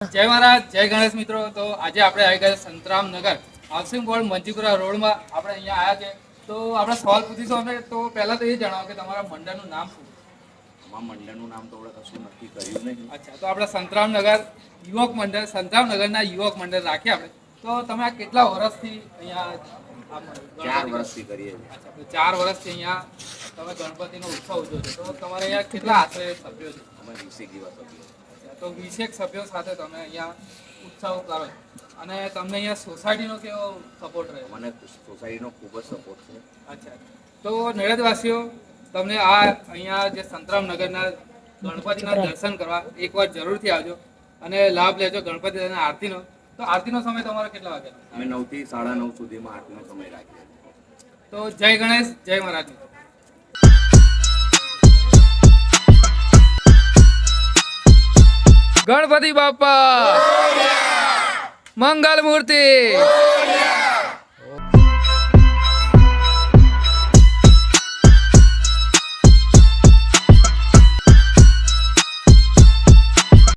જય મહારાજ, જય ગણેશ મિત્રો. તો આજે આપણે આવી ગયા સંતરામ નગર હાઉસિંગ બોર્ડ મંજીપુરા રોડમાં આપણે અહીંયા આવ્યા છે. તો આપણે સવાલ પૂછીશું અમે. તો પહેલા તો એ જણાવો કે તમારા મંડળનું નામ શું? અમારા મંડળનું નામ તો આપણે કશું નક્કી કર્યું નહીં. અચ્છા, તો આપણે સંતરામ નગર યુવક મંડળ, સંતરામ નગરના યુવક મંડળ રાખીએ આપણે. તો તમે આ કેટલા વર્ષથી અહીંયા 4 વર્ષથી કરીએ છીએ. અચ્છા, તો 4 વર્ષથી અહીંયા તમે ગણપતિનો ઉત્સવ ઉજવો છો. તો તમારે અહીંયા કેટલા આશરે સભ્યો છે? અમે 20 જેવા સભ્યો. તો 20 સભ્યો સાથે તમે અહીંયા ઉત્સવ કરો છો. અને તમને અહીંયા સોસાયટીનો કેવો સપોર્ટ રહે? મને સોસાયટીનો ખૂબ જ સપોર્ટ છે. અચ્છા, તો નડિયાદવાસીઓ તમને આ અહીંયા જે સંતરામ નગરના ગણપતિના દર્શન કરવા એકવાર જરૂરથી આવજો અને લાભ લેજો ગણપતિ અને આરતીનો. તો આરતીનો સમય તમારો કેટલા વાગે? અમે 9 થી 9:30 સુધીમાં આરતીનો સમય રાખીએ છીએ. તો જય ગણેશ, જય મહારાજ. ગણપતિ બાપા મંગલ મૂર્તિ.